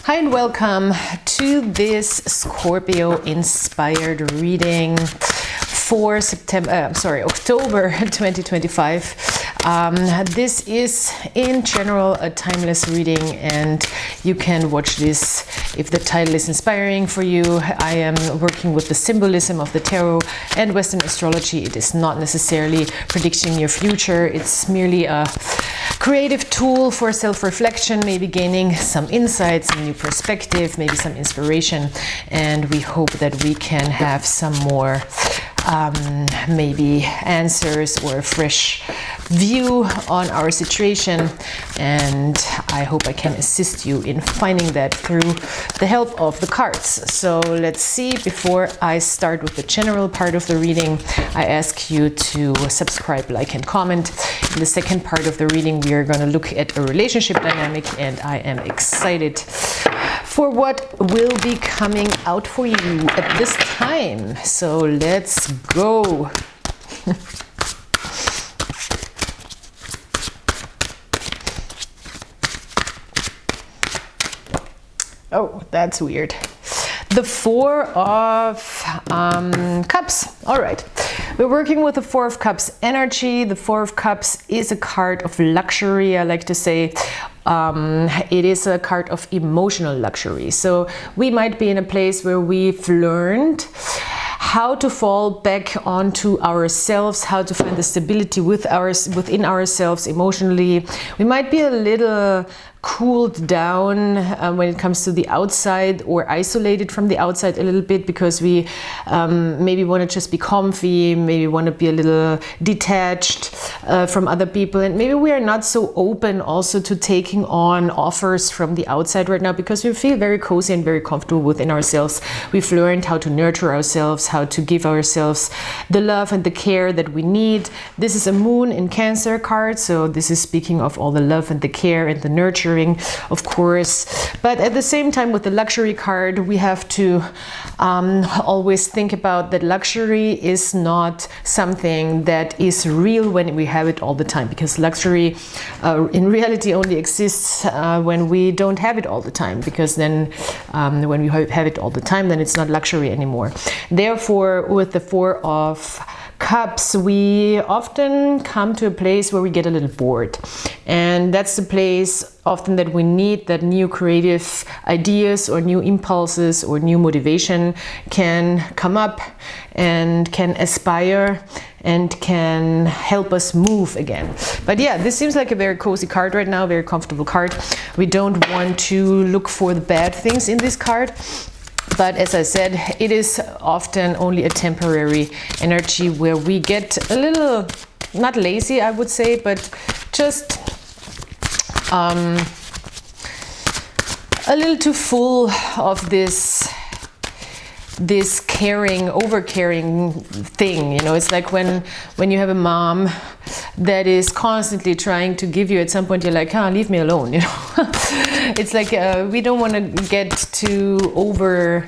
Hi and welcome to this Scorpio inspired reading for October 2025. This is in general a timeless reading, and you can watch this if the title is inspiring for you. I am working with the symbolism of the tarot and Western astrology. It is not necessarily predicting your future. It's merely a creative tool for self-reflection, maybe gaining some insights, some new perspective, maybe some inspiration, and we hope that we can have some more maybe answers or a fresh view on our situation, and I hope I can assist you in finding that through the help of the cards. So let's see. Before I start with the general part of the reading, I ask you to subscribe, like, and comment. In the second part of the reading, we are going to look at a relationship dynamic, and I am excited for what will be coming out for you at this time. So let's go. Oh, that's weird. The Four of Cups. All right. We're working with the Four of Cups energy. The Four of Cups is a card of luxury, I like to say. It is a card of emotional luxury. So we might be in a place where we've learned how to fall back onto ourselves, how to find the stability within ourselves emotionally. We might be a little cooled down when it comes to the outside, or isolated from the outside a little bit, because we maybe want to just be comfy, maybe want to be a little detached from other people, and maybe we are not so open also to taking on offers from the outside right now, because we feel very cozy and very comfortable within ourselves. We've learned how to nurture ourselves, how to give ourselves the love and the care that we need. This is a Moon in Cancer card, so this is speaking of all the love and the care and the nurture, of course. But at the same time, with the luxury card, we have to always think about that luxury is not something that is real when we have it all the time, because luxury in reality only exists when we don't have it all the time, because then when we have it all the time, then it's not luxury anymore. Therefore, with the Four of Cups, we often come to a place where we get a little bored, and that's the place often that we need that new creative ideas or new impulses or new motivation can come up and can aspire and can help us move again. But yeah, this seems like a very cozy card right now, very comfortable card. We don't want to look for the bad things in this card. But as I said, it is often only a temporary energy where we get a little, not lazy, I would say, but just a little too full of this caring, over-caring thing. You know, it's like when you have a mom that is constantly trying to give you, at some point you're like, leave me alone, you know. It's like we don't want to get too over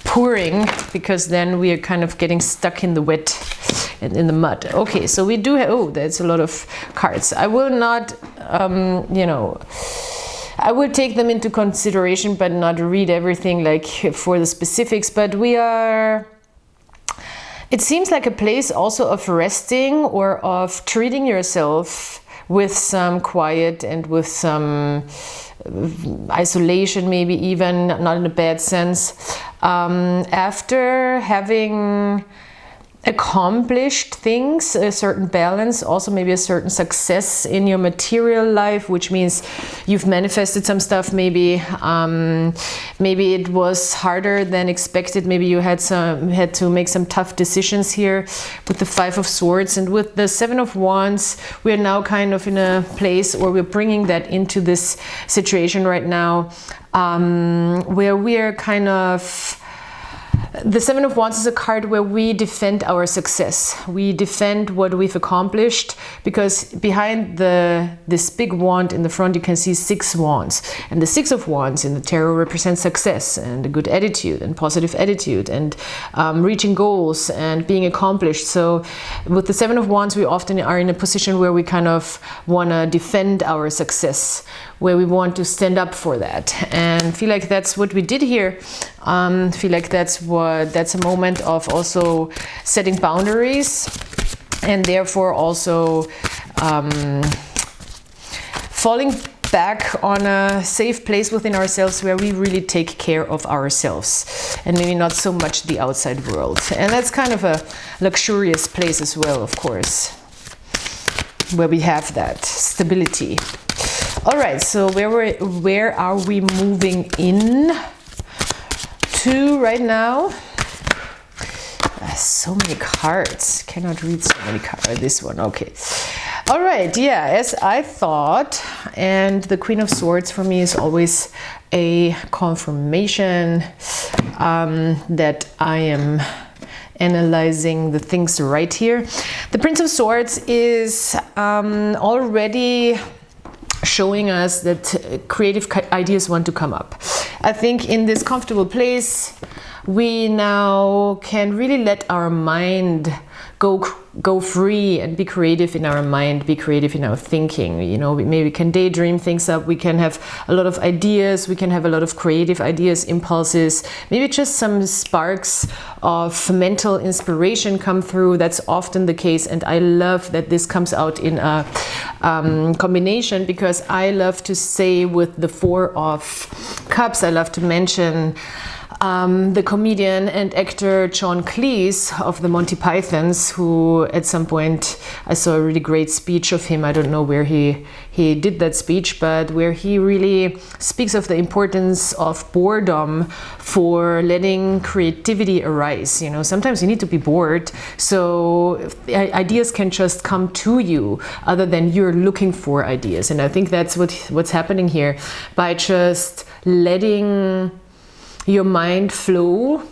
pouring, because then we are kind of getting stuck in the wet and in the mud. Okay, so we do have, that's a lot of cards. I will not, I will take them into consideration, but not read everything like for the specifics. But it seems like a place also of resting or of treating yourself with some quiet and with some isolation, maybe even, not in a bad sense. After having accomplished things, a certain balance, also maybe a certain success in your material life, which means you've manifested some stuff. Maybe it was harder than expected. Maybe you had to make some tough decisions here with the Five of Swords, and with the Seven of Wands, we are now kind of in a place, or we're bringing that into this situation right now, where we are kind of The Seven of Wands is a card where we defend our success. We defend what we've accomplished, because behind this big wand in the front you can see 6 wands. And the 6 of Wands in the tarot represents success and a good attitude and positive attitude and reaching goals and being accomplished. So with the 7 of Wands we often are in a position where we kind of want to defend our success, where we want to stand up for that, and feel like that's what we did here. Feel like that's a moment of also setting boundaries, and therefore also falling back on a safe place within ourselves where we really take care of ourselves and maybe not so much the outside world. And that's kind of a luxurious place as well, of course, where we have that stability. All right, so where are we moving in to right now? So many cards. Cannot read so many cards. This one, okay. All right, yeah, as I thought, and the Queen of Swords for me is always a confirmation that I am analyzing the things right here. The Prince of Swords is already showing us that creative ideas want to come up. I think in this comfortable place, we now can really let our mind go free and be creative in our mind, be creative in our thinking. You know, maybe we can daydream things up, we can have a lot of ideas, we can have a lot of creative ideas, impulses, maybe just some sparks of mental inspiration come through. That's often the case, and I love that this comes out in a combination, because I love to say with the 4 of Cups, I love to mention the comedian and actor John Cleese of the Monty Pythons, who at some point I saw a really great speech of him. I don't know where he did that speech, but where he really speaks of the importance of boredom for letting creativity arise. You know, sometimes you need to be bored, so ideas can just come to you other than you're looking for ideas. And I think that's what's happening here, by just letting your mind flow.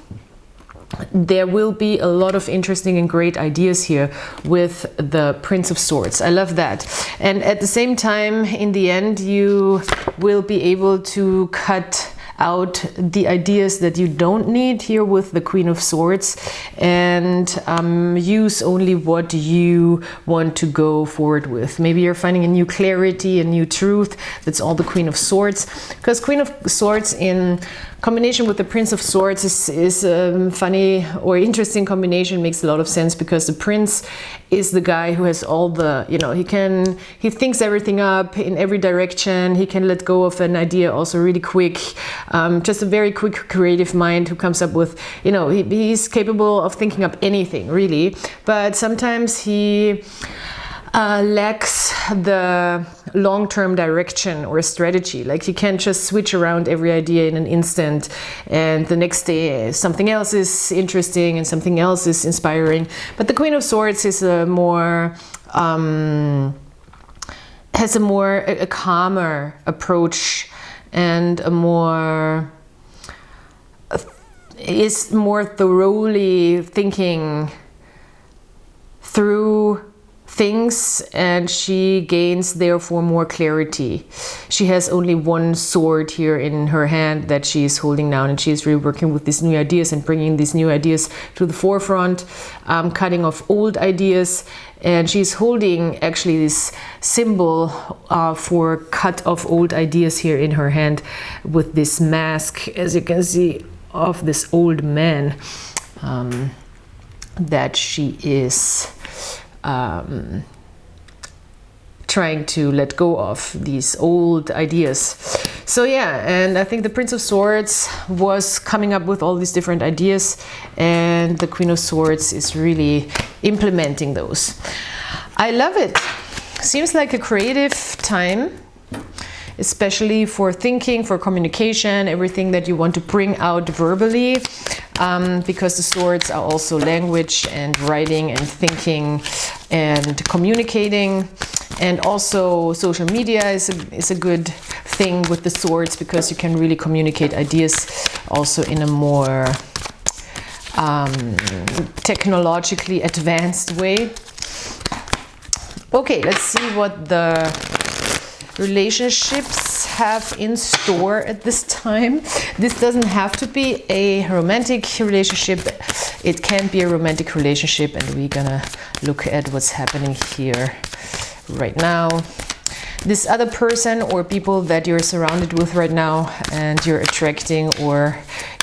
There will be a lot of interesting and great ideas here with the Prince of Swords. I love that. And at the same time, in the end, you will be able to cut out the ideas that you don't need here with the Queen of Swords, and use only what you want to go forward with. Maybe you're finding a new clarity, a new truth. That's all the Queen of Swords, because Queen of Swords in combination with the Prince of Swords is a funny or interesting combination. Makes a lot of sense, because the Prince is the guy who has all the, you know, he thinks everything up in every direction. He can let go of an idea also really quick. Just a very quick creative mind who comes up with, you know, he's capable of thinking up anything really, but sometimes he lacks the long-term direction or strategy. Like, you can't just switch around every idea in an instant and the next day something else is interesting and something else is inspiring. But the Queen of Swords is a more has a calmer approach, and is more thoroughly thinking through things, and she gains therefore more clarity. She has only one sword here in her hand that she is holding down, and she is really working with these new ideas and bringing these new ideas to the forefront, cutting off old ideas. And she's holding actually this symbol for cut off old ideas here in her hand, with this mask, as you can see, of this old man that she is trying to let go of these old ideas. So yeah, and I think the Prince of Swords was coming up with all these different ideas, and the Queen of Swords is really implementing those. I love it. Seems like a creative time, especially for thinking, for communication, everything that you want to bring out verbally, because the swords are also language and writing and thinking and communicating. And also social media is a good thing with the swords, because you can really communicate ideas also in a more technologically advanced way. Okay, let's see what the relationships have in store at this time. This doesn't have to be a romantic relationship. It can be a romantic relationship, and we're gonna look at what's happening here right now. This other person or people that you're surrounded with right now and you're attracting or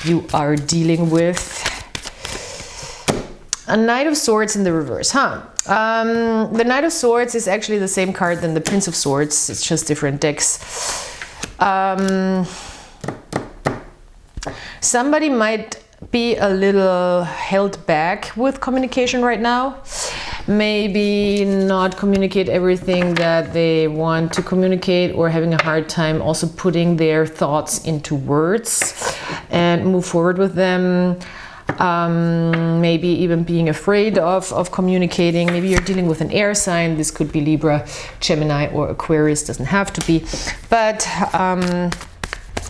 you are dealing with. A Knight of Swords in the reverse, the Knight of Swords is actually the same card than the Prince of Swords. It's just different decks. Somebody might be a little held back with communication right now. Maybe not communicate everything that they want to communicate, or having a hard time also putting their thoughts into words and move forward with them. Maybe even being afraid of communicating. Maybe you're dealing with an air sign. This could be Libra, Gemini, or Aquarius. Doesn't have to be. But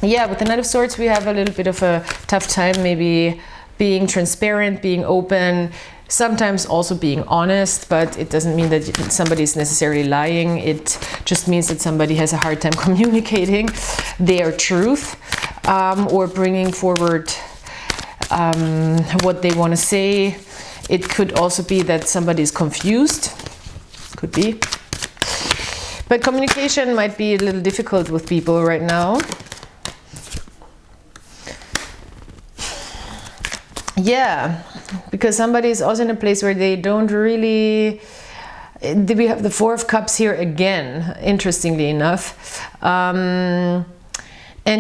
yeah, with the Knight of Swords, we have a little bit of a tough time maybe being transparent, being open, sometimes also being honest, but it doesn't mean that somebody is necessarily lying. It just means that somebody has a hard time communicating their truth, or bringing forward what they want to say. It could also be that somebody is confused. Could be. But communication might be a little difficult with people right now. Yeah, because somebody is also in a place where they don't really... We have the Four of Cups here again, interestingly enough. And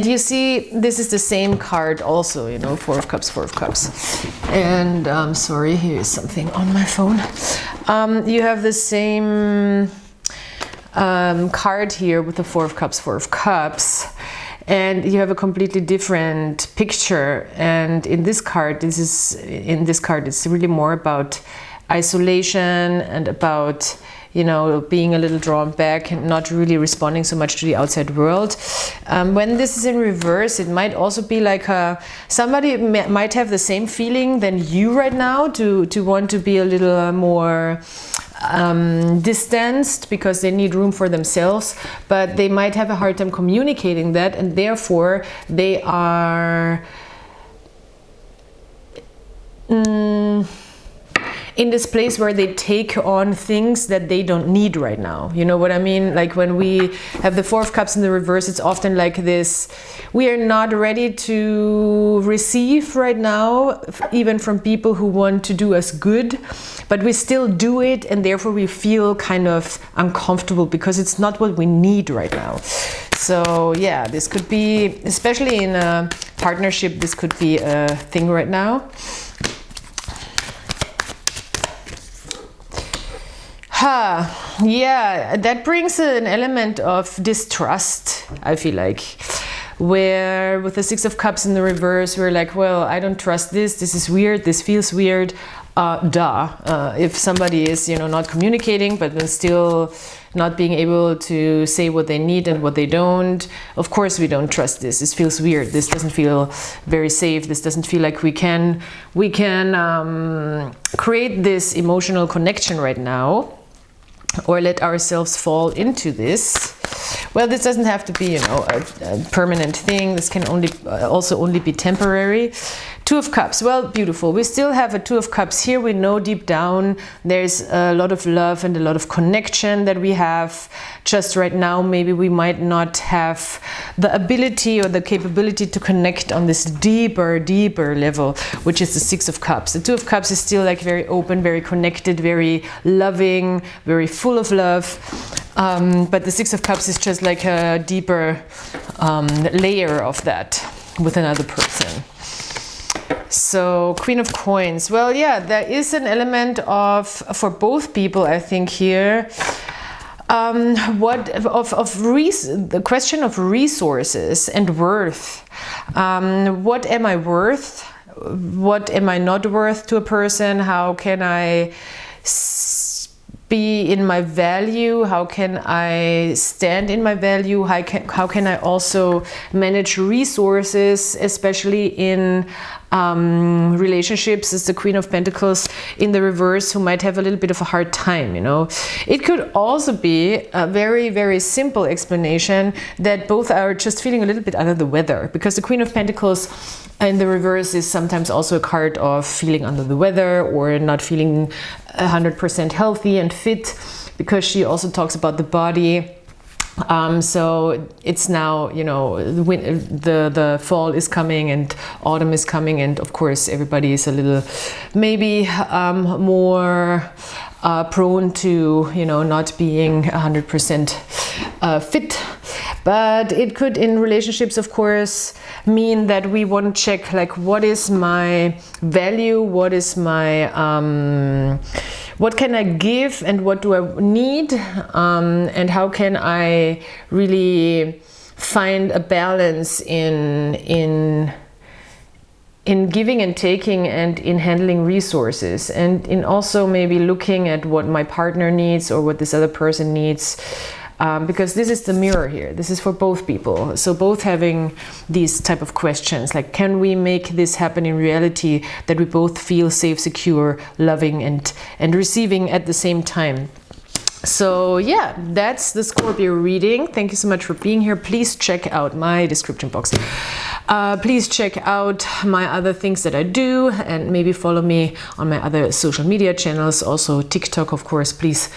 you see, this is the same card also, you know, Four of Cups, Four of Cups. And sorry, here is something on my phone. You have the same card here with the Four of Cups, Four of Cups. And you have a completely different picture. And in this card, it's really more about isolation and about, you know, being a little drawn back and not really responding so much to the outside world. When this is in reverse, it might also be like somebody might have the same feeling than you right now, to want to be a little more distanced because they need room for themselves, but they might have a hard time communicating that, and therefore they are in this place where they take on things that they don't need right now. You know what I mean? Like when we have the Four of Cups in the reverse, it's often like this: we are not ready to receive right now, even from people who want to do us good, but we still do it, and therefore we feel kind of uncomfortable because it's not what we need right now. So yeah, this could be, especially in a partnership, this could be a thing right now. Yeah, that brings an element of distrust, I feel like, where with the Six of Cups in the reverse, we're like, well, I don't trust this is weird, this feels weird. If somebody is, you know, not communicating, but then still not being able to say what they need and what they don't, of course we don't trust this. This feels weird. This doesn't feel very safe. This doesn't feel like we can create this emotional connection right now, or let ourselves fall into this. Well, this doesn't have to be, you know, a permanent thing. This can also only be temporary. Two of Cups, well, beautiful. We still have a Two of Cups here. We know deep down there's a lot of love and a lot of connection that we have. Just right now, maybe we might not have the ability or the capability to connect on this deeper level, which is the Six of Cups. The Two of Cups is still like very open, very connected, very loving, very full of love. But the Six of Cups is just like a deeper layer of that with another person. So Queen of Coins, well, yeah, there is an element of, for both people, I think here, the question of resources and worth. What am I worth? What am I not worth to a person? How can I be in my value? How can I stand in my value? How can I also manage resources, especially in relationships is the Queen of Pentacles in the reverse, who might have a little bit of a hard time, you know. It could also be a very, very simple explanation that both are just feeling a little bit under the weather, because the Queen of Pentacles in the reverse is sometimes also a card of feeling under the weather or not feeling 100% healthy and fit, because she also talks about the body. So it's now, you know, the fall is coming and autumn is coming, and of course everybody is a little maybe more prone to, you know, not being 100% fit. But it could, in relationships, of course, mean that we want to check, like, what is my value, what is my what can I give, and what do I need, and how can I really find a balance in giving and taking, and in handling resources, and in also maybe looking at what my partner needs or what this other person needs. Because this is the mirror here. This is for both people. So both having these type of questions, like, can we make this happen in reality, that we both feel safe, secure, loving, and receiving at the same time. So yeah, that's the Scorpio reading. Thank you so much for being here. Please check out my description box. Please check out my other things that I do, and maybe follow me on my other social media channels, also TikTok, of course. Please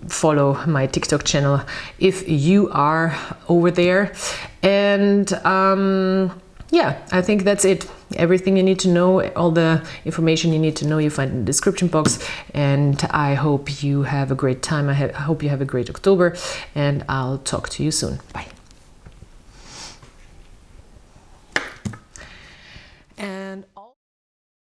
follow my TikTok channel if you are over there. And yeah, I think that's it. Everything you need to know, all the information you need to know, you find in the description box. And I hope you have a great time. I hope you have a great October, and I'll talk to you soon. Bye.